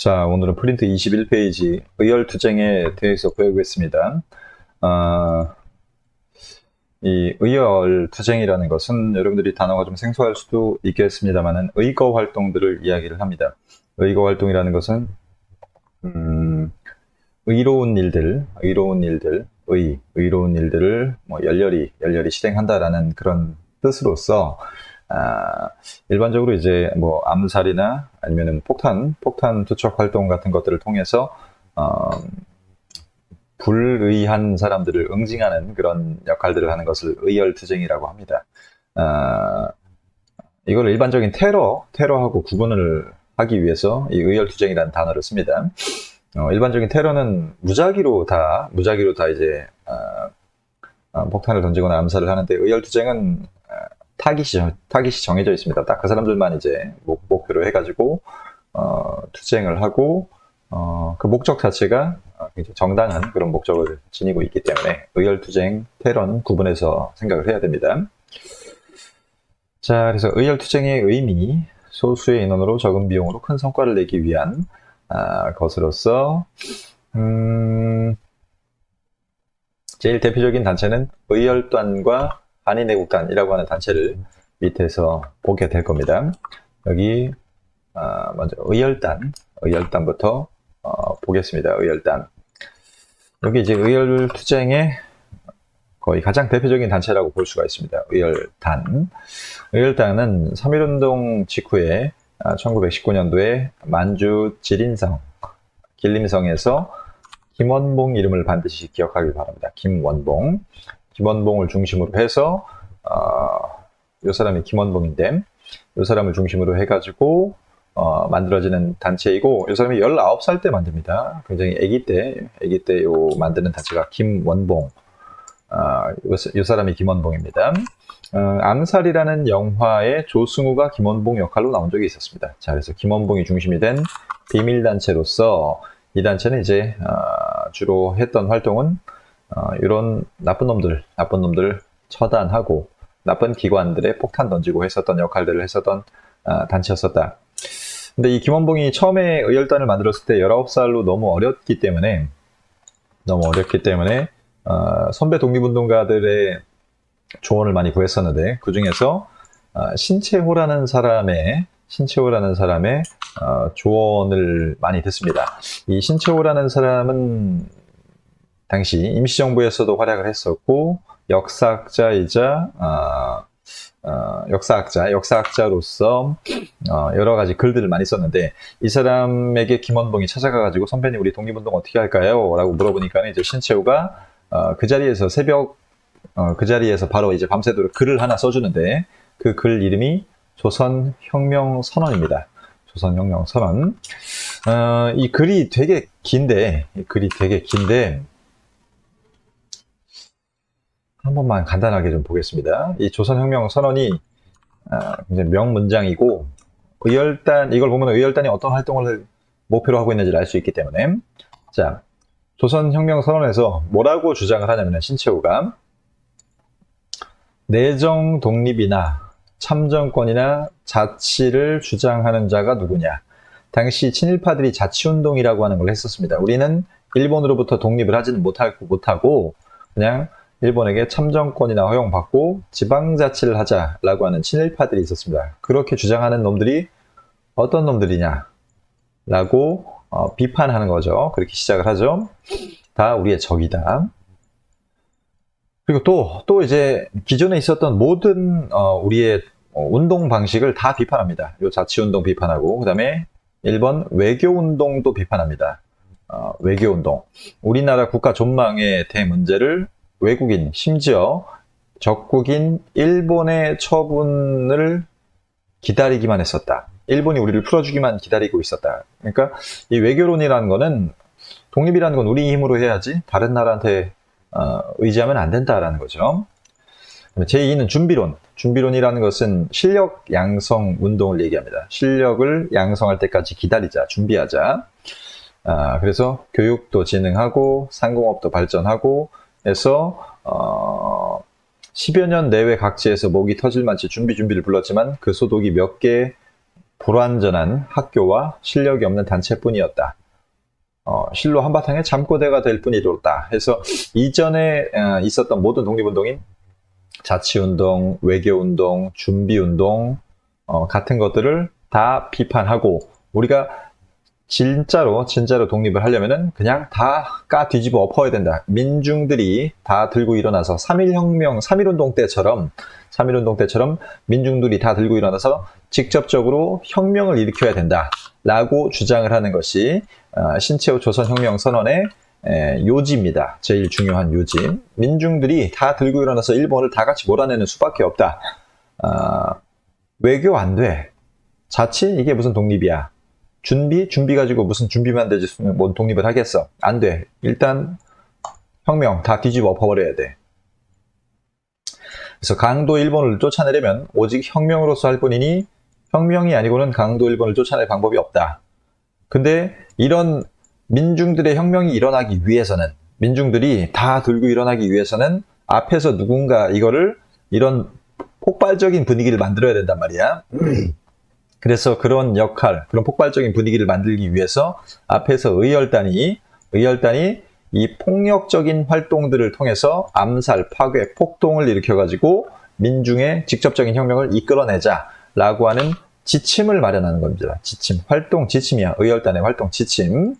자, 오늘은 프린트 21페이지 의열투쟁에 대해서 배우겠습니다. 이 의열투쟁이라는 것은 여러분들이 단어가 좀 생소할 수도 있겠습니다만은 의거 활동들을 이야기를 합니다. 의거 활동이라는 것은 의로운 일들을 뭐 열렬히 실행한다라는 그런 뜻으로서 일반적으로 이제 뭐 암살이나 아니면은 폭탄 투척 활동 같은 것들을 통해서 불의한 사람들을 응징하는 그런 역할들을 하는 것을 의열투쟁이라고 합니다. 이걸 일반적인 테러하고 구분을 하기 위해서 이 의열투쟁이라는 단어를 씁니다. 일반적인 테러는 무작위로 다 이제 폭탄을 던지거나 암살을 하는데, 의열투쟁은 타깃이 정해져 있습니다. 딱 그 사람들만 이제 목표로 해가지고 투쟁을 하고 그 목적 자체가 정당한 그런 목적을 지니고 있기 때문에 의열투쟁, 테러는 구분해서 생각을 해야 됩니다. 자, 그래서 의열투쟁의 의미, 소수의 인원으로 적은 비용으로 큰 성과를 내기 위한 것으로서 제일 대표적인 단체는 의열단과 한인애국단이라고 하는 단체를 밑에서 보게 될 겁니다. 여기 먼저 의열단부터 보겠습니다. 의열단. 여기 이제 의열투쟁의 거의 가장 대표적인 단체라고 볼 수가 있습니다. 의열단은 3.1운동 직후에 1919년도에 만주 길림성에서 김원봉 이름을 반드시 기억하길 바랍니다. 김원봉을 중심으로 해서 이 사람이 김원봉인데, 이 사람을 중심으로 해가지고 만들어지는 단체이고, 이 사람이 19살 때 만듭니다. 굉장히 아기 때 만드는 단체가 김원봉. 이 사람이 김원봉입니다. 암살이라는 영화에 조승우가 김원봉 역할로 나온 적이 있었습니다. 자, 그래서 김원봉이 중심이 된 비밀단체로서 이 단체는 이제 주로 했던 활동은 이런 나쁜 놈들 처단하고 나쁜 기관들에 폭탄 던지고 했었던 역할들을 했었던 단체였었다. 근데 이 김원봉이 처음에 의열단을 만들었을 때 19살로 너무 어렸기 때문에 선배 독립운동가들의 조언을 많이 구했었는데, 그 중에서 신채호라는 사람의 조언을 많이 듣습니다. 이 신채호라는 사람은 당시 임시정부에서도 활약을 했었고, 역사학자로서 여러 가지 글들을 많이 썼는데, 이 사람에게 김원봉이 찾아가가지고 선배님, 우리 독립운동 어떻게 할까요? 라고 물어보니까 이제 신채호가 그 자리에서 바로 이제 밤새도록 글을 하나 써주는데, 그 글 이름이 조선혁명선언입니다. 조선혁명선언. 이 글이 되게 긴데 한 번만 간단하게 좀 보겠습니다. 이 조선혁명선언이 굉장히 명문장이고, 이걸 보면 의열단이 어떤 활동을 목표로 하고 있는지를 알 수 있기 때문에, 자, 조선혁명선언에서 뭐라고 주장을 하냐면, 신채호가 내정 독립이나 참정권이나 자치를 주장하는 자가 누구냐. 당시 친일파들이 자치운동이라고 하는 걸 했었습니다. 우리는 일본으로부터 독립을 하지는 못하고 그냥 일본에게 참정권이나 허용받고 지방자치를 하자라고 하는 친일파들이 있었습니다. 그렇게 주장하는 놈들이 어떤 놈들이냐 라고 비판하는 거죠. 그렇게 시작을 하죠. 다 우리의 적이다. 그리고 또 이제 기존에 있었던 모든 우리의 운동 방식을 다 비판합니다. 요 자치운동 비판하고, 그 다음에 일본 외교운동도 비판합니다. 외교운동. 우리나라 국가 존망의 대문제를 외국인, 심지어 적국인 일본의 처분을 기다리기만 했었다. 일본이 우리를 풀어주기만 기다리고 있었다. 그러니까 이 외교론이라는 거는, 독립이라는 건 우리 힘으로 해야지 다른 나라한테 의지하면 안 된다라는 거죠. 제2는 준비론이라는 것은 실력 양성 운동을 얘기합니다. 실력을 양성할 때까지 기다리자, 준비하자. 그래서 교육도 진흥하고 상공업도 발전하고 해서 10여 년 내외 각지에서 목이 터질 만치 준비를 불렀지만, 그 소독이 몇 개 불완전한 학교와 실력이 없는 단체뿐이었다. 실로 한바탕에 잠꼬대가 될 뿐이었다. 해서 이전에 있었던 모든 독립운동인 자치운동, 외교운동, 준비운동 같은 것들을 다 비판하고 우리가 진짜로 독립을 하려면은 그냥 다 까 뒤집어 엎어야 된다. 민중들이 다 들고 일어나서 3.1혁명, 3.1운동 때처럼 민중들이 다 들고 일어나서 직접적으로 혁명을 일으켜야 된다. 라고 주장을 하는 것이 신채호 조선혁명선언의 요지입니다. 제일 중요한 요지. 민중들이 다 들고 일어나서 일본을 다 같이 몰아내는 수밖에 없다. 외교 안 돼. 자치? 이게 무슨 독립이야. 준비 가지고 무슨 준비만 되지 뭔 독립을 하겠어. 안 돼. 일단 혁명 다 뒤집어 엎어버려야 돼. 그래서 강도 일본을 쫓아내려면 오직 혁명으로서 할 뿐이니 혁명이 아니고는 강도 일본을 쫓아낼 방법이 없다. 근데 이런 민중들의 혁명이 일어나기 위해서는 민중들이 다 들고 일어나기 위해서는 앞에서 누군가 이런 폭발적인 분위기를 만들어야 된단 말이야. 그래서 그런 역할, 그런 폭발적인 분위기를 만들기 위해서 앞에서 의열단이 이 폭력적인 활동들을 통해서 암살, 파괴, 폭동을 일으켜가지고 민중의 직접적인 혁명을 이끌어내자라고 하는 지침을 마련하는 겁니다. 지침, 활동 지침이야. 의열단의 활동 지침.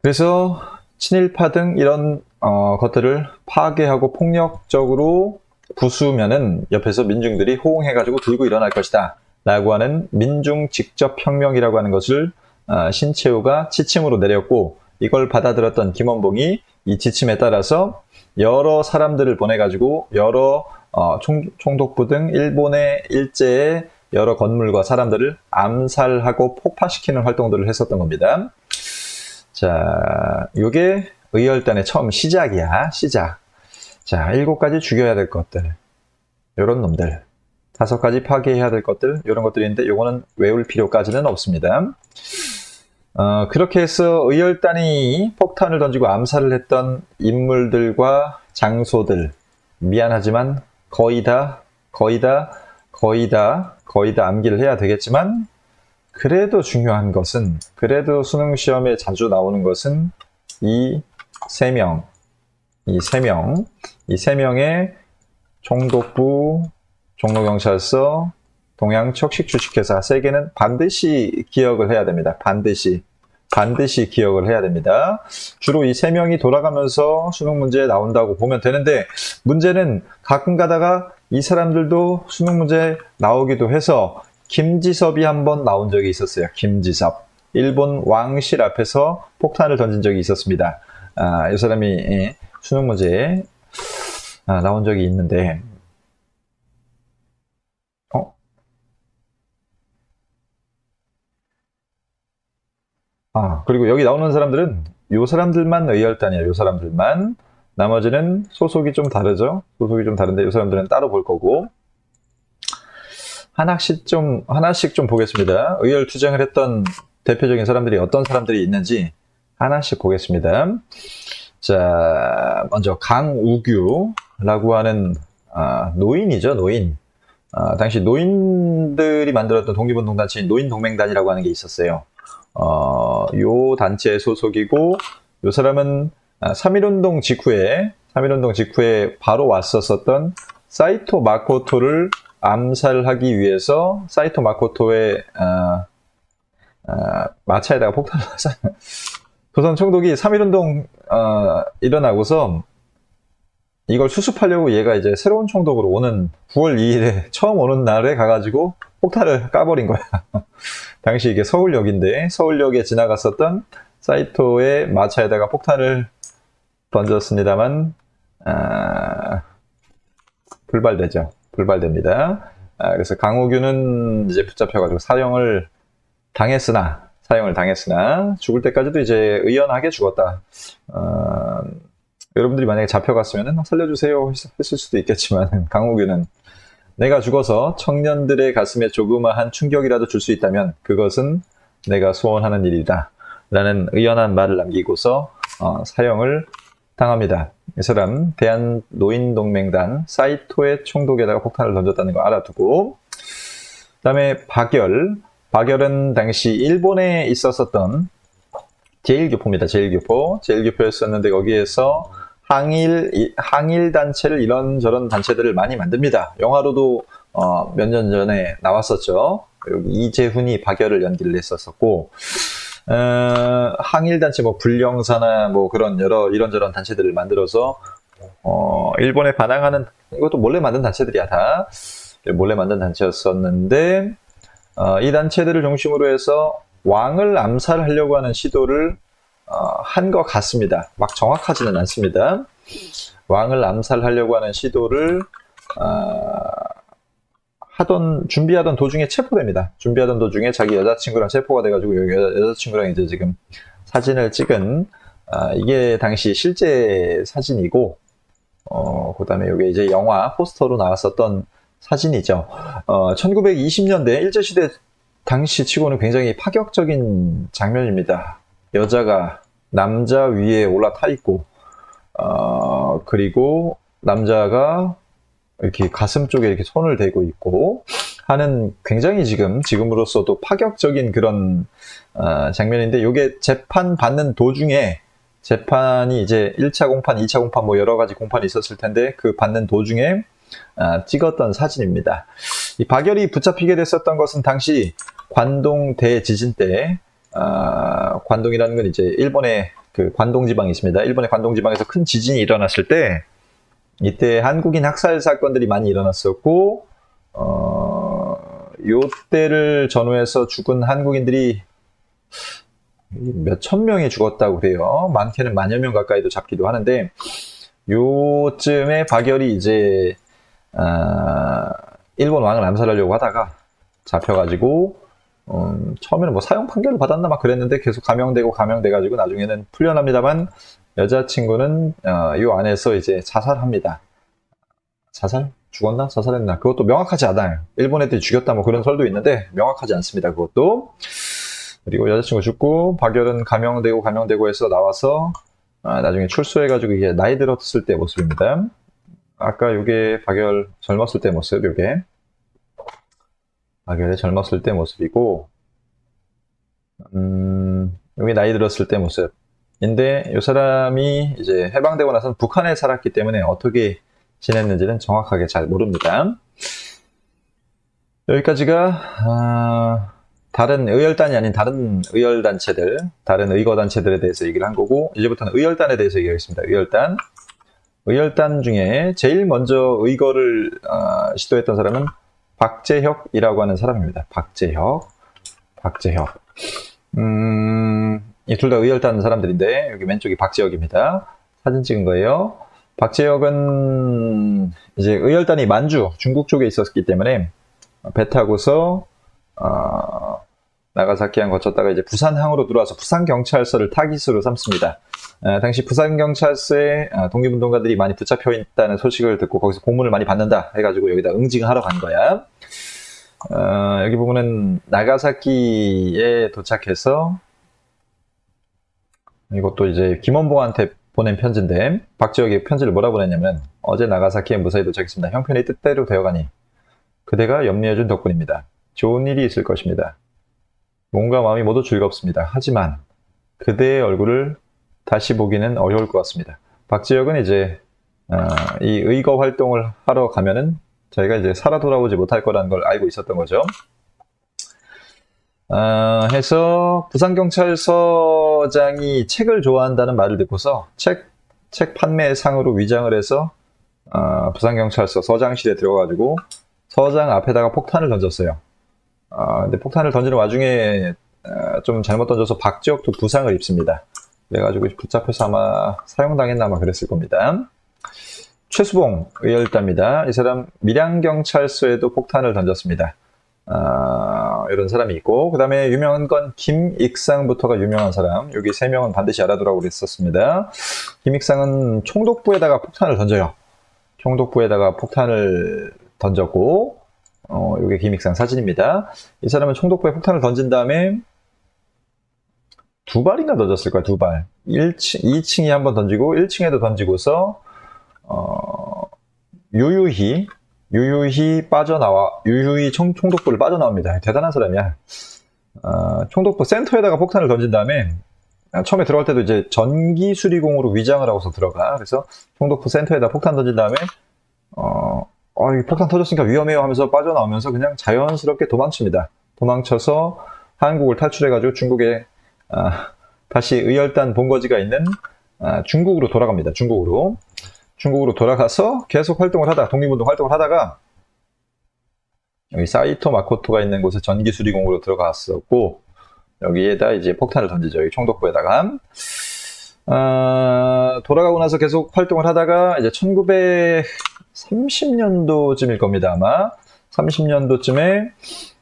그래서 친일파 등 이런 것들을 파괴하고 폭력적으로 부수면은 옆에서 민중들이 호응해가지고 들고 일어날 것이다. 라고 하는 민중 직접혁명이라고 하는 것을 신채호가 지침으로 내렸고 이걸 받아들였던 김원봉이 이 지침에 따라서 여러 사람들을 보내가지고 여러 총독부 등 일본의 일제의 여러 건물과 사람들을 암살하고 폭파시키는 활동들을 했었던 겁니다. 자, 요게 의열단의 처음 시작이야. 시작. 자, 7가지 죽여야 될 것들. 요런 놈들. 5가지 파괴해야 될 것들, 이런 것들이 있는데 요거는 외울 필요까지는 없습니다. 그렇게 해서 의열단이 폭탄을 던지고 암살을 했던 인물들과 장소들, 미안하지만 거의 다 암기를 해야 되겠지만 그래도 중요한 것은, 그래도 수능 시험에 자주 나오는 것은 이 세 명의 총독부, 종로경찰서, 동양척식주식회사 3개는 반드시 기억을 해야 됩니다. 반드시 기억을 해야 됩니다. 주로 이 3명이 돌아가면서 수능 문제에 나온다고 보면 되는데 문제는 가끔 가다가 이 사람들도 수능 문제에 나오기도 해서 김지섭이 한번 나온 적이 있었어요. 김지섭. 일본 왕실 앞에서 폭탄을 던진 적이 있었습니다. 이 사람이 수능 문제에 나온 적이 있는데 그리고 여기 나오는 사람들은 요 사람들만 의열단이에요. 요 사람들만. 나머지는 소속이 좀 다르죠. 소속이 좀 다른데 요 사람들은 따로 볼 거고. 하나씩 좀 보겠습니다. 의열 투쟁을 했던 대표적인 사람들이 어떤 사람들이 있는지 하나씩 보겠습니다. 자, 먼저 강우규라고 하는 노인이죠. 노인. 당시 노인들이 만들었던 독립운동단체인 노인동맹단이라고 하는 게 있었어요. 요 단체의 소속이고, 요 사람은 3.1운동 직후에 바로 왔었던 사이토 마코토를 암살하기 위해서 사이토 마코토의 마차에다가 폭탄을 쏴서 조선 총독이 3.1운동 일어나고서 이걸 수습하려고 얘가 이제 새로운 총독으로 오는 9월 2일에 처음 오는 날에 가가지고 폭탄을 까버린 거야. 당시 이게 서울역인데 서울역에 지나갔었던 사이토의 마차에다가 폭탄을 던졌습니다만 불발됩니다. 그래서 강호규는 이제 붙잡혀가지고 사형을 당했으나 죽을 때까지도 이제 의연하게 죽었다. 여러분들이 만약에 잡혀갔으면 살려주세요 했을 수도 있겠지만 강호규는 내가 죽어서 청년들의 가슴에 조그마한 충격이라도 줄 수 있다면 그것은 내가 소원하는 일이다 라는 의연한 말을 남기고서 사형을 당합니다. 이 사람 대한노인동맹단 사이토의 총독에다가 폭탄을 던졌다는 거 알아두고, 그다음에 박열은 당시 일본에 있었었던 제1교포입니다. 제1교포였었는데 거기에서 항일 단체를 이런저런 단체들을 많이 만듭니다. 영화로도 몇 년 전에 나왔었죠. 여기 이재훈이 박열을 연기를 했었었고, 항일 단체 뭐 불령사나 뭐 그런 여러 이런저런 단체들을 만들어서 일본에 반항하는, 이것도 몰래 만든 단체들이야 다 몰래 만든 단체였었는데, 이 단체들을 중심으로 해서 왕을 암살하려고 하는 시도를 한 것 같습니다. 막 정확하지는 않습니다. 왕을 암살하려고 하는 시도를 준비하던 도중에 체포됩니다. 준비하던 도중에 자기 여자친구랑 체포가 돼가지고 여기 여자친구랑 이제 지금 사진을 찍은 이게 당시 실제 사진이고, 그 다음에 이게 이제 영화 포스터로 나왔었던 사진이죠. 1920년대 일제시대 당시 치고는 굉장히 파격적인 장면입니다. 여자가 남자 위에 올라타 있고, 그리고 남자가 이렇게 가슴 쪽에 이렇게 손을 대고 있고 하는 굉장히 지금으로서도 파격적인 그런 장면인데, 이게 재판 받는 도중에 재판이 이제 1차 공판, 2차 공판 뭐 여러 가지 공판이 있었을 텐데 그 받는 도중에 찍었던 사진입니다. 이 박열이 붙잡히게 됐었던 것은 당시 관동 대지진 때, 관동이라는 건 이제 일본의 그 관동 지방이 있습니다. 일본의 관동 지방에서 큰 지진이 일어났을 때, 이때 한국인 학살 사건들이 많이 일어났었고, 요때를 전후해서 죽은 한국인들이 몇천 명이 죽었다고 그래요. 많게는 만여 명 가까이도 잡기도 하는데, 요쯤에 박열이 이제 일본 왕을 암살하려고 하다가 잡혀가지고 처음에는 뭐 사형 판결을 받았나 막 그랬는데 계속 감형돼가지고 나중에는 풀려납니다만, 여자친구는 요 안에서 이제 자살합니다. 죽었나? 자살했나? 그것도 명확하지 않아요. 일본 애들이 죽였다 뭐 그런 설도 있는데 명확하지 않습니다. 그것도. 그리고 여자친구 죽고 박열은 감형되고 해서 나와서 나중에 출소해가지고 이게 나이 들었을 때 모습입니다. 아까 요게 박열 젊었을 때 모습, 요게 박열의 젊었을 때 모습이고, 요게 나이 들었을 때 모습인데, 요 사람이 이제 해방되고 나서는 북한에 살았기 때문에 어떻게 지냈는지는 정확하게 잘 모릅니다. 여기까지가 다른 의열단이 아닌 다른 의열단체들, 다른 의거단체들에 대해서 얘기를 한 거고, 이제부터는 의열단에 대해서 얘기하겠습니다. 의열단 중에 제일 먼저 의거를 시도했던 사람은 박재혁이라고 하는 사람입니다. 박재혁. 이 둘 다 의열단 사람들인데, 여기 왼쪽이 박재혁입니다. 사진 찍은 거예요. 박재혁은 이제 의열단이 만주, 중국 쪽에 있었기 때문에 배 타고서 나가사키항 거쳤다가 이제 부산항으로 들어와서 부산경찰서를 타깃으로 삼습니다. 당시 부산경찰서에 독립운동가들이 많이 붙잡혀 있다는 소식을 듣고 거기서 고문을 많이 받는다 해가지고 여기다 응징하러 간 거야. 여기 보면은 나가사키에 도착해서, 이것도 이제 김원봉한테 보낸 편지인데, 박재혁이 편지를 뭐라 보냈냐면, 어제 나가사키에 무사히 도착했습니다. 형편이 뜻대로 되어가니 그대가 염려해준 덕분입니다. 좋은 일이 있을 것입니다. 몸과 마음이 모두 즐겁습니다. 하지만 그대의 얼굴을 다시 보기는 어려울 것 같습니다. 박재혁은 이제 이 의거 활동을 하러 가면은 저희가 이제 살아 돌아오지 못할 거라는 걸 알고 있었던 거죠. 해서 부산경찰서장이 책을 좋아한다는 말을 듣고서 책 판매상으로 위장을 해서 부산경찰서 서장실에 들어가가지고 서장 앞에다가 폭탄을 던졌어요. 근데 폭탄을 던지는 와중에 좀 잘못 던져서 박재혁도 부상을 입습니다. 그래가지고 붙잡혀서 아마 사형당했나 아마 그랬을 겁니다. 최수봉 의열단입니다. 이 사람 밀양경찰서에도 폭탄을 던졌습니다. 이런 사람이 있고, 그 다음에 유명한 건 김익상부터가 유명한 사람. 여기 3명은 반드시 알아두라고 그랬었습니다. 김익상은 총독부에다가 폭탄을 던져요. 총독부에다가 폭탄을 던졌고, 요게 김익상 사진입니다. 이 사람은 총독부에 폭탄을 던진 다음에 2발인가 던졌을 거야, 2발. 2층에 한번 던지고 1층에도 던지고서 유유히 유유히 총독부를 빠져나옵니다. 대단한 사람이야. 총독부 센터에다가 폭탄을 던진 다음에 처음에 들어갈 때도 이제 전기 수리공으로 위장을 하고서 들어가. 그래서 총독부 센터에다 폭탄 던진 다음에 이 폭탄 터졌으니까 위험해요 하면서 빠져나오면서 그냥 자연스럽게 도망칩니다. 도망쳐서 한국을 탈출해가지고 중국에 다시 의열단 본거지가 있는 중국으로 돌아갑니다. 중국으로 돌아가서 계속 활동을 하다가 독립운동 활동을 하다가 여기 사이토 마코토가 있는 곳에 전기 수리공으로 들어갔었고 여기에다 이제 폭탄을 던지죠. 여기 총독부에다가 돌아가고 나서 계속 활동을 하다가 이제 1930년도쯤일 겁니다. 아마 30년도쯤에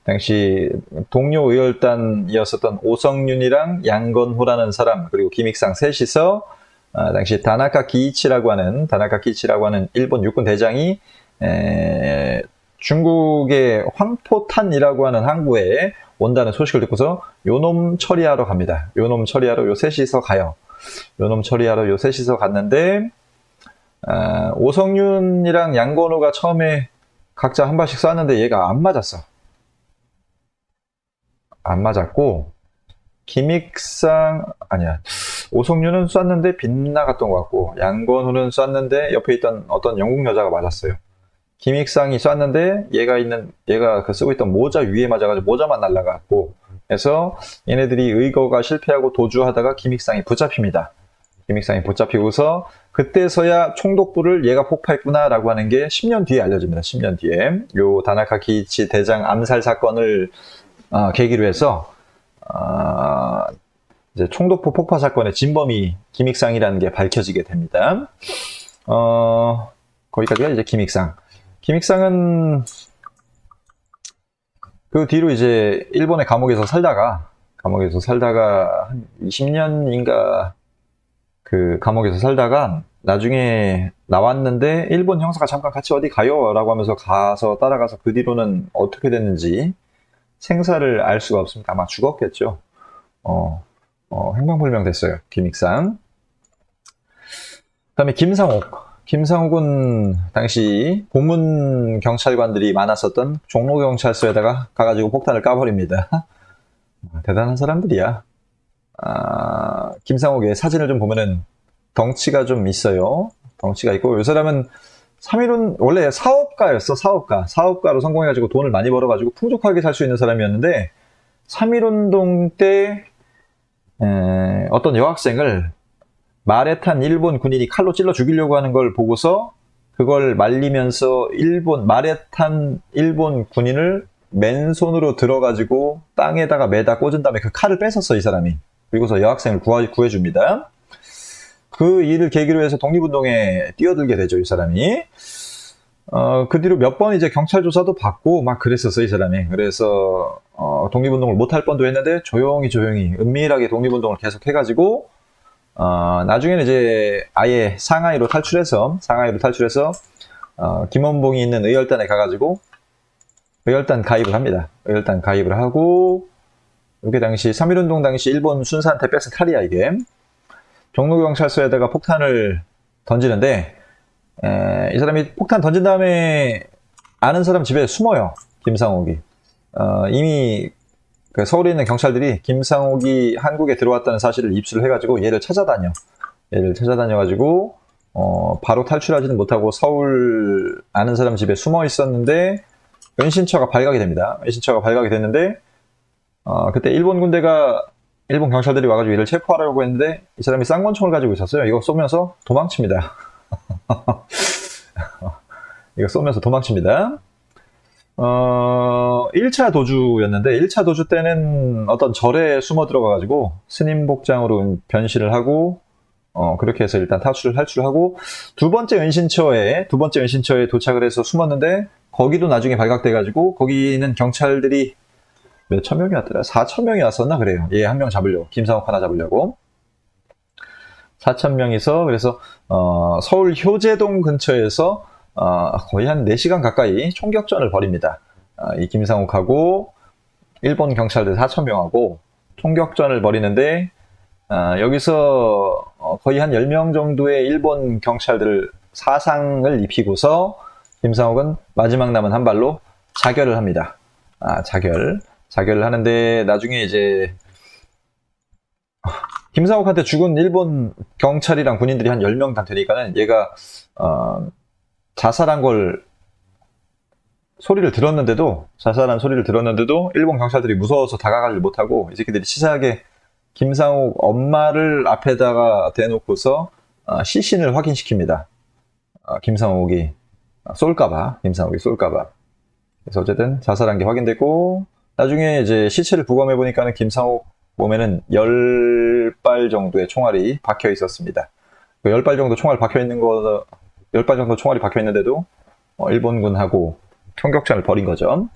당시 동료 의열단이었었던 오성윤이랑 양건호라는 사람 그리고 김익상 셋이서 당시 다나카 기이치라고 하는 일본 육군 대장이 중국의 황포탄이라고 하는 항구에 온다는 소식을 듣고서 요놈 처리하러 갑니다. 요놈 처리하러 요 셋이서 가요. 요놈 처리하러 요 셋이서 갔는데 오성윤이랑 양건호가 처음에 각자 한 발씩 쐈는데 얘가 안 맞았어. 안 맞았고 오성윤은 쐈는데 빗나갔던 것 같고 양건호는 쐈는데 옆에 있던 어떤 영국 여자가 맞았어요. 김익상이 쐈는데 얘가 쓰고 있던 모자 위에 맞아가지고 모자만 날라갔고 그래서 얘네들이 의거가 실패하고 도주하다가 김익상이 붙잡힙니다. 김익상이 붙잡히고서 그때서야 총독부를 얘가 폭파했구나라고 하는 게 10년 뒤에 알려집니다. 10년 뒤에 요 다나카 기이치 대장 암살 사건을 계기로 해서 이제 총독부 폭파 사건의 진범이 김익상이라는 게 밝혀지게 됩니다. 거기까지가 이제 김익상은 그 뒤로 이제 일본의 감옥에서 살다가 한 20년인가 그 감옥에서 살다가 나중에 나왔는데 일본 형사가 잠깐 같이 어디 가요? 라고 하면서 따라가서 그 뒤로는 어떻게 됐는지 생사를 알 수가 없습니다. 아마 죽었겠죠. 행방불명 됐어요. 김익상. 그 다음에 김상옥은 당시 고문 경찰관들이 많았었던 종로경찰서에다가 가가지고 폭탄을 까버립니다. 대단한 사람들이야. 김상옥의 사진을 좀 보면은 덩치가 좀 있어요. 덩치가 있고, 이 사람은 3.1운 원래 사업가였어. 사업가로 성공해가지고 돈을 많이 벌어가지고 풍족하게 살 수 있는 사람이었는데 3.1운동 때 어떤 여학생을 말에 탄 일본 군인이 칼로 찔러 죽이려고 하는 걸 보고서 그걸 말리면서 말에 탄 일본 군인을 맨손으로 들어가지고 땅에다가 매다 꽂은 다음에 그 칼을 뺏었어, 이 사람이. 그리고서 여학생을 구해줍니다. 그 일을 계기로 해서 독립운동에 뛰어들게 되죠, 이 사람이. 그 뒤로 몇 번 이제 경찰 조사도 받고 막 그랬었어, 이 사람이. 그래서 독립운동을 못할 뻔도 했는데 조용히 은밀하게 독립운동을 계속 해가지고 나중에는 이제 아예 상하이로 탈출해서 김원봉이 있는 의열단에 가가지고 의열단 가입을 합니다. 의열단 가입을 하고 이게 당시 3.1운동 당시 일본 순사한테 뺏은 칼이야, 이게. 종로경찰서에다가 폭탄을 던지는데 이 사람이 폭탄 던진 다음에 아는 사람 집에 숨어요. 김상옥이. 이미 그 서울에 있는 경찰들이 김상옥이 한국에 들어왔다는 사실을 입수를 해가지고 얘를 찾아다녀가지고 바로 탈출하지는 못하고 서울 아는 사람 집에 숨어 있었는데 은신처가 발각이 됩니다. 은신처가 발각이 됐는데 그때 일본 경찰들이 와가지고 얘를 체포하려고 했는데 이 사람이 쌍권총을 가지고 있었어요. 이거 쏘면서 도망칩니다. 1차 도주였는데 1차 도주 때는 어떤 절에 숨어 들어가가지고 스님 복장으로 변신을 하고 그렇게 해서 일단 탈출하고 두 번째 은신처에 도착을 해서 숨었는데 거기도 나중에 발각돼가지고 거기는 경찰들이 몇천 명이 왔더라? 4,000명이 왔었나 그래요. 얘 한 명 잡으려고, 김상옥 하나 잡으려고 4,000명이서 그래서 서울 효제동 근처에서 거의 한 4시간 가까이 총격전을 벌입니다. 이 김상옥하고 일본 경찰들 4,000명하고 총격전을 벌이는데 여기서 거의 한 10명 정도의 일본 경찰들 사상을 입히고서 김상옥은 마지막 남은 한 발로 자결을 합니다. 자결을 하는데 나중에 이제 김상옥한테 죽은 일본 경찰이랑 군인들이 한 10명 다 되니까는 얘가 자살한 걸 자살한 소리를 들었는데도 일본 경찰들이 무서워서 다가가지 못하고 이 새끼들이 치사하게 김상옥 엄마를 앞에다가 대놓고서 시신을 확인시킵니다. 김상옥이 쏠까봐. 그래서 어쨌든 자살한 게 확인됐고 나중에 이제 시체를 부검해 보니까는 김상옥 몸에는 10발 정도의 총알이 박혀 있었습니다. 그 10발 정도 총알 박혀 있는데도 일본군하고 총격전을 벌인 거죠.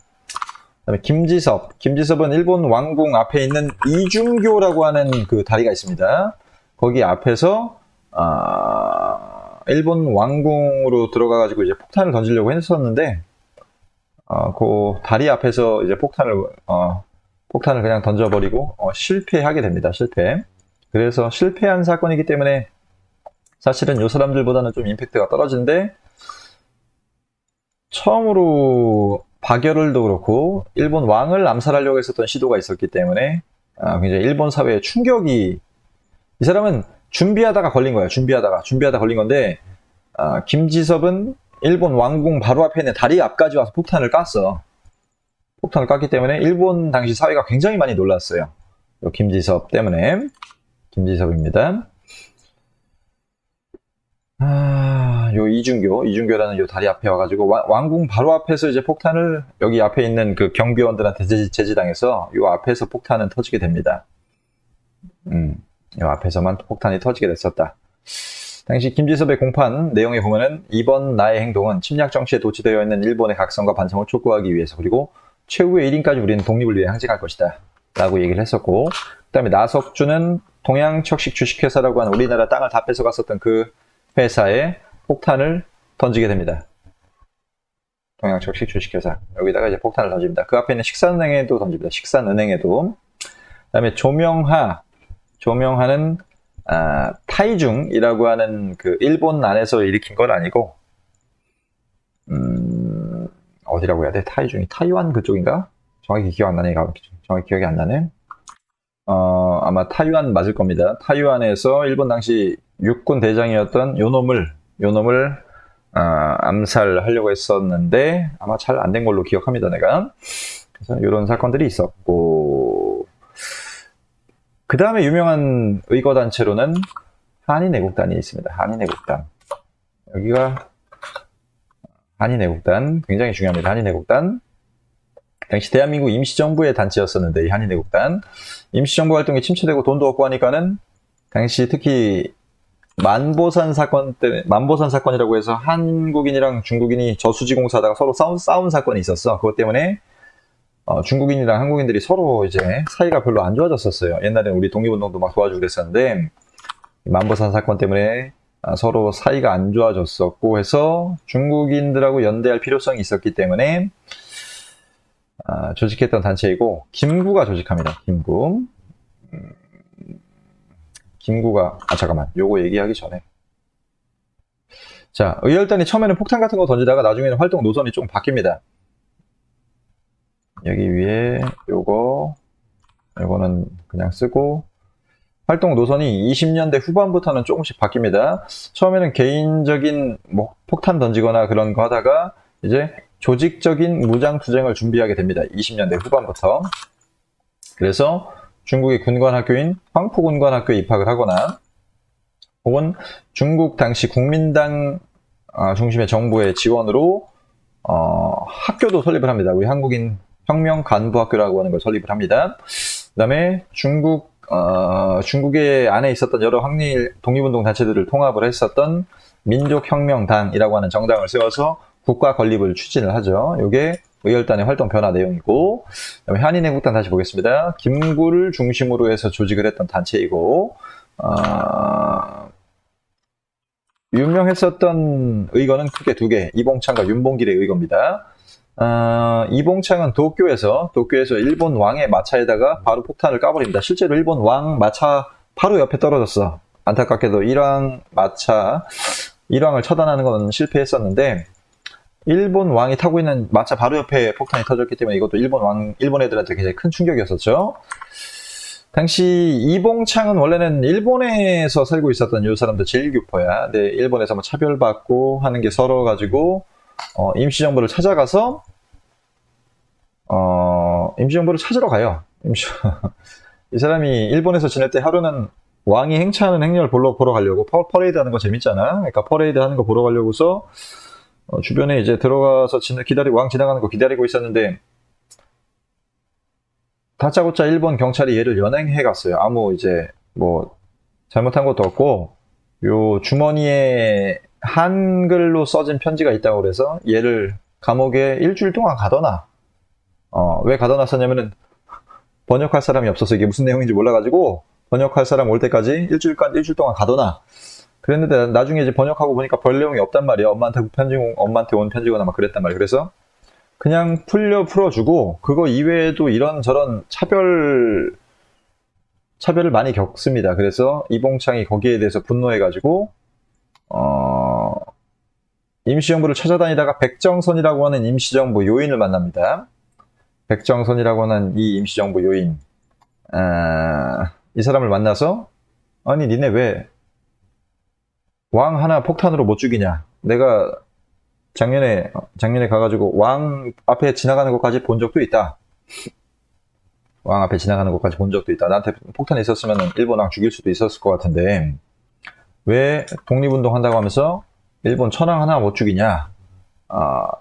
그다음에 김지섭은 일본 왕궁 앞에 있는 이중교라고 하는 그 다리가 있습니다. 거기 앞에서 일본 왕궁으로 들어가가지고 이제 폭탄을 던지려고 했었는데 그 다리 앞에서 이제 폭탄을 그냥 던져버리고 실패하게 됩니다. 그래서 실패한 사건이기 때문에 사실은 이 사람들보다는 좀 임팩트가 떨어지는데 처음으로 박열을도 그렇고 일본 왕을 암살하려고 했었던 시도가 있었기 때문에 굉장히 일본 사회에 충격이 이 사람은 준비하다가 걸린 거예요. 준비하다 걸린 건데 김지섭은 일본 왕궁 바로 앞에 있는 다리 앞까지 와서 폭탄을 깠기 때문에 일본 당시 사회가 굉장히 많이 놀랐어요. 요 김지섭 때문에. 김지섭입니다. 요 이중교라는 요 다리 앞에 와가지고 왕궁 바로 앞에서 이제 폭탄을 여기 앞에 있는 그 경비원들한테 제지당해서 요 앞에서 폭탄은 터지게 됩니다. 요 앞에서만 폭탄이 터지게 됐었다. 당시 김지섭의 공판 내용에 보면은 이번 나의 행동은 침략 정치에 도취되어 있는 일본의 각성과 반성을 촉구하기 위해서 그리고 최후의 1인까지 우리는 독립을 위해 항쟁할 것이다 라고 얘기를 했었고 그 다음에 나석주는 동양척식 주식회사라고 하는 우리나라 땅을 다 뺏어갔었던 그 회사에 폭탄을 던지게 됩니다. 동양척식 주식회사 여기다가 이제 폭탄을 던집니다. 그 앞에 있는 식산은행에도 던집니다. 그 다음에 조명하는 타이중이라고 하는 그 일본 안에서 일으킨 건 아니고 어디라고 해야 돼? 타이중이 타이완 그쪽인가? 정확히 기억이 안 나네. 아마 타이완 맞을 겁니다. 타이완에서 일본 당시 육군 대장이었던 요놈을 암살하려고 했었는데 아마 잘 안 된 걸로 기억합니다. 내가. 그래서 이런 사건들이 있었고 그 다음에 유명한 의거단체로는 한인애국단이 있습니다. 여기가 한인애국단 굉장히 중요합니다. 한인애국단 당시 대한민국 임시정부의 단체였었는데 이 한인애국단 임시정부 활동이 침체되고 돈도 없고 하니까는 당시 특히 만보산 사건이라고 해서 한국인이랑 중국인이 저수지공사하다가 서로 싸운 사건이 있었어. 그것 때문에 중국인이랑 한국인들이 서로 이제 사이가 별로 안 좋아졌었어요. 옛날에는 우리 독립운동도 막 도와주고 그랬었는데 만보산 사건 때문에 서로 사이가 안 좋아졌었고 해서 중국인들하고 연대할 필요성이 있었기 때문에 조직했던 단체이고 김구가 조직합니다. 김구가 잠깐만 요거 얘기하기 전에 자 의열단이 처음에는 폭탄 같은 거 던지다가 나중에는 활동 노선이 좀 바뀝니다. 여기 위에 요거는 그냥 쓰고 활동 노선이 20년대 후반부터는 조금씩 바뀝니다. 처음에는 개인적인 뭐 폭탄 던지거나 그런 거 하다가 이제 조직적인 무장투쟁을 준비하게 됩니다. 20년대 후반부터. 그래서 중국의 군관학교인 황포군관학교에 입학을 하거나 혹은 중국 당시 국민당 중심의 정부의 지원으로 학교도 설립을 합니다. 우리 한국인 혁명 간부학교라고 하는 걸 설립을 합니다. 그 다음에 중국의 안에 있었던 여러 항일 독립운동 단체들을 통합을 했었던 민족혁명당이라고 하는 정당을 세워서 국가 건립을 추진을 하죠. 이게 의열단의 활동 변화 내용이고, 그다음에 한인애국단 다시 보겠습니다. 김구를 중심으로 해서 조직을 했던 단체이고, 유명했었던 의거는 크게 두 개, 이봉창과 윤봉길의 의거입니다. 이봉창은 도쿄에서 일본 왕의 마차에다가 바로 폭탄을 까버립니다. 실제로 일본 왕 마차 바로 옆에 떨어졌어. 안타깝게도 일왕을 처단하는 건 실패했었는데 일본 왕이 타고 있는 마차 바로 옆에 폭탄이 터졌기 때문에 이것도 일본 애들한테 굉장히 큰 충격이었었죠. 당시 이봉창은 원래는 일본에서 살고 있었던 이 사람도 제일교포야. 근데 일본에서 뭐 차별받고 하는 게 서러워가지고 임시정부를 찾아가서 임시정부를 찾으러 가요. 이 사람이 일본에서 지낼 때 하루는 왕이 행차하는 행렬 보러 가려고 퍼레이드 하는 거 재밌잖아. 그러니까 퍼레이드 하는 거 보러 가려고서 주변에 이제 들어가서 왕 지나가는 거 기다리고 있었는데 다짜고짜 일본 경찰이 얘를 연행해 갔어요. 아무 이제 뭐 잘못한 것도 없고 요 주머니에 한글로 써진 편지가 있다고 그래서 얘를 감옥에 일주일 동안 가둬놔. 왜 가둬놨었냐면은 번역할 사람이 없어서 이게 무슨 내용인지 몰라가지고 번역할 사람 올 때까지 일주일 동안 가둬놔. 그랬는데 나중에 이제 번역하고 보니까 별 내용이 없단 말이야. 엄마한테 온 편지거나 막 그랬단 말이야. 그래서 그냥 풀어주고 그거 이외에도 이런저런 차별을 많이 겪습니다. 그래서 이봉창이 거기에 대해서 분노해가지고 임시정부를 찾아다니다가 백정선이라고 하는 임시정부 요인을 만납니다. 백정선이라고 하는 이 임시정부 요인, 이 사람을 만나서 아니 니네 왜 왕 하나 폭탄으로 못 죽이냐? 내가 작년에 가가지고 왕 앞에 지나가는 것까지 본 적도 있다. 왕 앞에 지나가는 것까지 본 적도 있다. 나한테 폭탄이 있었으면 일본 왕 죽일 수도 있었을 것 같은데 왜 독립운동 한다고 하면서 일본 천황 하나 못 죽이냐?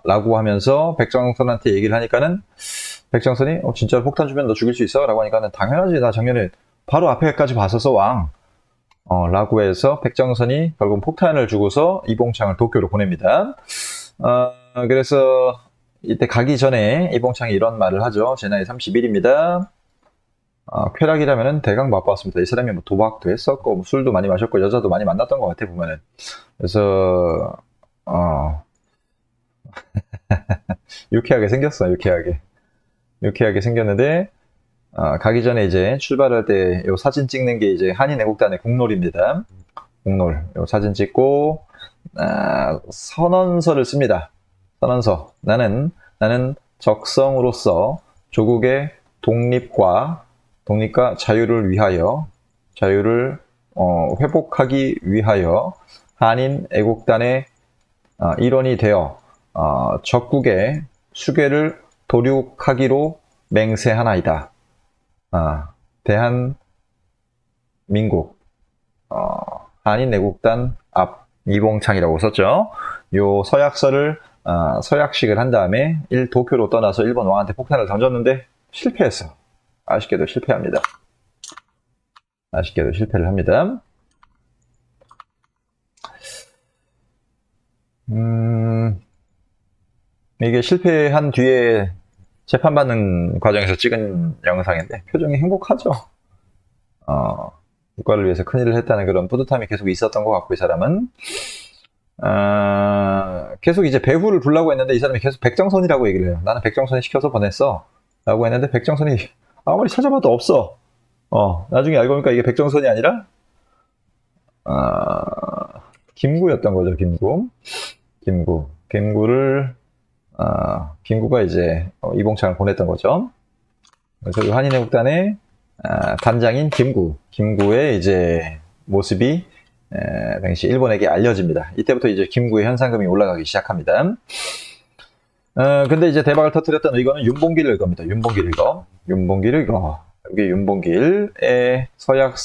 라고 하면서 백정선한테 얘기를 하니까는 백정선이 진짜로 폭탄 주면 너 죽일 수 있어? 라고 하니까는 당연하지. 나 작년에 바로 앞에까지 봤었어 왕. 라고 해서 백정선이 결국 폭탄을 주고서 이봉창을 도쿄로 보냅니다. 그래서 이때 가기 전에 이봉창이 이런 말을 하죠. 제 나이 31입니다. 쾌락이라면은 대강 맛봤습니다. 이 사람이 뭐 도박도 했었고, 뭐 술도 많이 마셨고, 여자도 많이 만났던 것 같아, 보면은. 그래서, 유쾌하게 생겼어, 유쾌하게 생겼는데, 가기 전에 이제 출발할 때 요 사진 찍는 게 이제 한인애국단의 국놀입니다. 국놀. 요 사진 찍고, 선언서를 씁니다. 선언서. 나는 적성으로서 조국의 독립과 자유를 위하여, 자유를 회복하기 위하여 한인 애국단의 일원이 되어 적국의 수괴를 도륙하기로 맹세하나이다. 대한민국 한인 애국단 앞 이봉창이라고 썼죠. 요 서약서를 서약식을 한 다음에 도쿄로 떠나서 일본 왕한테 폭탄을 던졌는데 실패했어. 아쉽게도 실패합니다. 아쉽게도 실패를 합니다. 이게 실패한 뒤에 재판받는 과정에서 찍은 영상인데 표정이 행복하죠. 국가를 위해서 큰일을 했다는 그런 뿌듯함이 계속 있었던 것 같고 이 사람은 계속 이제 배후를 불라고 했는데 이 사람이 계속 백정선이라고 얘기를 해요. 나는 백정선이 시켜서 보냈어 라고 했는데 백정선이 아무리 찾아봐도 없어. 나중에 알고 보니까 이게 백정선이 아니라 김구였던 거죠. 김구가 이제 이봉창을 보냈던 거죠. 그래서 이 한인애국단의 단장인 김구의 이제 모습이 당시 일본에게 알려집니다. 이때부터 이제 김구의 현상금이 올라가기 시작합니다. 근데 이제 대박을 터뜨렸던 의거는 윤봉길 의거입니다. 윤봉길 의거. 여기 윤봉길의 서약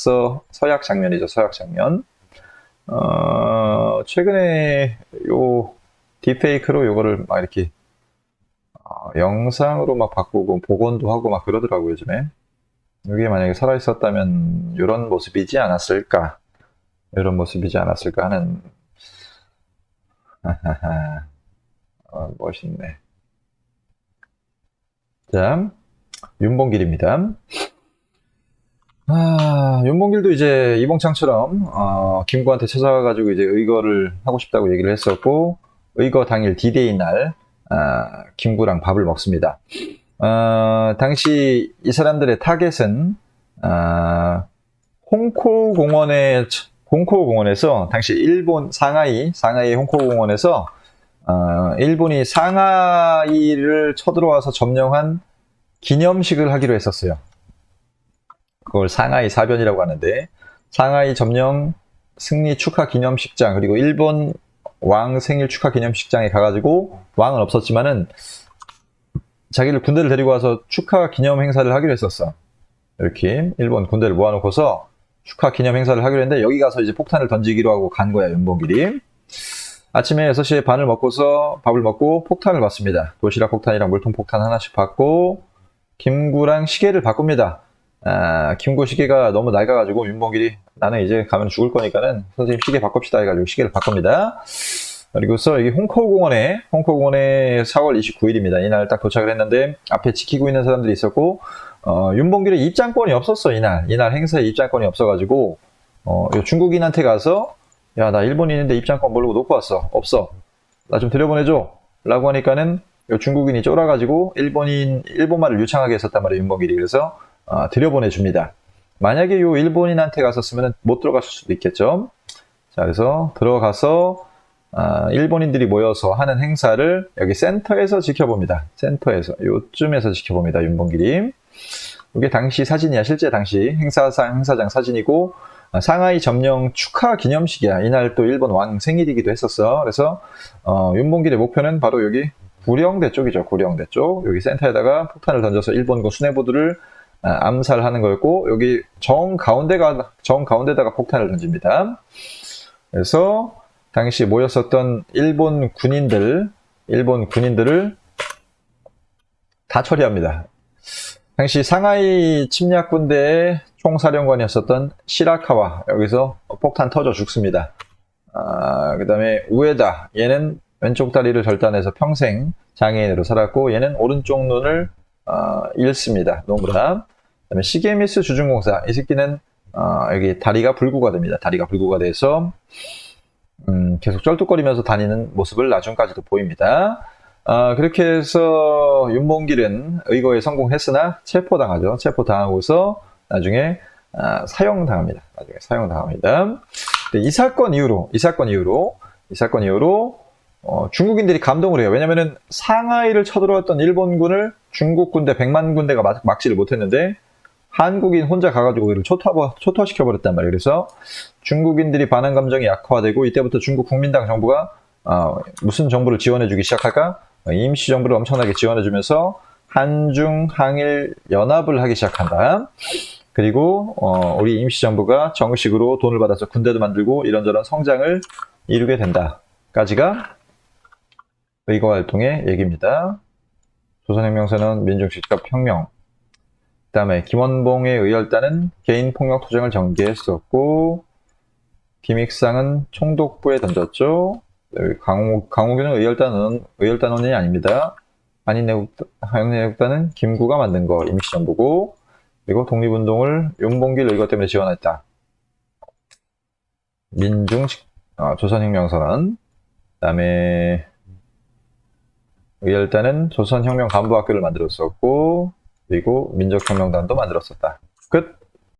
장면이죠. 서약 장면. 최근에 요 딥페이크로 요거를 막 이렇게 영상으로 막 바꾸고 복원도 하고 막 그러더라고요, 요즘에. 이게 만약에 살아있었다면 이런 모습이지 않았을까 하는 멋있네. 자, 윤봉길입니다. 윤봉길도 이제 이봉창처럼 김구한테 찾아가가지고 이제 의거를 하고 싶다고 얘기를 했었고 의거 당일 D-Day 날 김구랑 밥을 먹습니다. 당시 이 사람들의 타겟은 홍코공원에서 당시 일본 상하이 홍코공원에서 일본이 상하이를 쳐들어와서 점령한 기념식을 하기로 했었어요. 그걸 상하이 사변이라고 하는데, 상하이 점령 승리 축하 기념식장, 그리고 일본 왕 생일 축하 기념식장에 가가지고, 왕은 없었지만은 자기를 군대를 데리고 와서 축하 기념 행사를 하기로 했었어. 이렇게 일본 군대를 모아놓고서 축하 기념 행사를 하기로 했는데, 여기 가서 이제 폭탄을 던지기로 하고 간 거야, 윤봉길이. 아침에 6시에 밥을 먹고 폭탄을 받습니다. 도시락 폭탄이랑 물통 폭탄 하나씩 받고, 김구랑 시계를 바꿉니다. 김구 시계가 너무 낡아가지고 윤봉길이 나는 이제 가면 죽을 거니까는 선생님 시계 바꿉시다 해가지고 시계를 바꿉니다. 그리고서 여기 홍코공원에 4월 29일입니다. 이날 딱 도착을 했는데 앞에 지키고 있는 사람들이 있었고, 윤봉길의 입장권이 없었어. 이날 행사에 입장권이 없어가지고 중국인한테 가서 야, 나 일본인인데 입장권 모르고 놓고 왔어. 없어. 나 좀 들여보내줘. 라고 하니까는 중국인이 쫄아가지고 일본말을 유창하게 했었단 말이에요, 윤봉길이. 그래서 들여보내줍니다. 만약에 요 일본인한테 갔었으면 못 들어갔을 수도 있겠죠. 자, 그래서 들어가서 일본인들이 모여서 하는 행사를 여기 센터에서 지켜봅니다. 센터에서, 요쯤에서 지켜봅니다, 윤봉길이. 이게 당시 사진이야. 실제 당시 행사장 사진이고, 상하이 점령 축하 기념식이야. 이날 또 일본 왕 생일이기도 했었어. 그래서 윤봉길의 목표는 바로 여기 구령대 쪽이죠. 구령대 쪽. 여기 센터에다가 폭탄을 던져서 일본군 수뇌부들을 암살하는 거였고, 여기 정가운데다가 폭탄을 던집니다. 그래서 당시 모였었던 일본 군인들을 다 처리합니다. 당시 상하이 침략군대의 총사령관이었었던 시라카와 여기서 폭탄 터져 죽습니다. 그 다음에 우에다, 얘는 왼쪽 다리를 절단해서 평생 장애인으로 살았고, 얘는 오른쪽 눈을 잃습니다. 노무라. 그 다음에 시게미스 주중공사, 이 새끼는 여기 다리가 불구가 됩니다. 다리가 불구가 돼서 계속 쩔뚝거리면서 다니는 모습을 나중까지도 보입니다. 그렇게 해서 윤봉길은 의거에 성공했으나 체포당하죠. 체포당하고서 나중에 사형당합니다. 이 사건 이후로 중국인들이 감동을 해요. 왜냐면은 상하이를 쳐들어왔던 일본군을 중국 군대 100만 군대가 막지를 못했는데 한국인 혼자 가가지고 이를 초토화시켜버렸단 말이에요. 그래서 중국인들이 반항 감정이 약화되고, 이때부터 중국 국민당 정부가 무슨 정부를 지원해주기 시작할까? 임시정부를 엄청나게 지원해주면서 한중 항일 연합을 하기 시작한다. 그리고 우리 임시정부가 정식으로 돈을 받아서 군대도 만들고 이런저런 성장을 이루게 된다까지가 의거 활동의 얘기입니다. 조선혁명사는 민중직접혁명. 그 다음에 김원봉의 의열단은 개인폭력 투쟁을 전개했었고, 김익상은 총독부에 던졌죠. 강호규는 의열단원이 아닙니다. 한인내국단은 김구가 만든 거, 임시정부고, 그리고 독립운동을 윤봉길 의거 때문에 지원했다. 조선혁명선언. 그 다음에 의열단은 조선혁명 간부학교를 만들었었고, 그리고 민족혁명단도 만들었었다. 끝!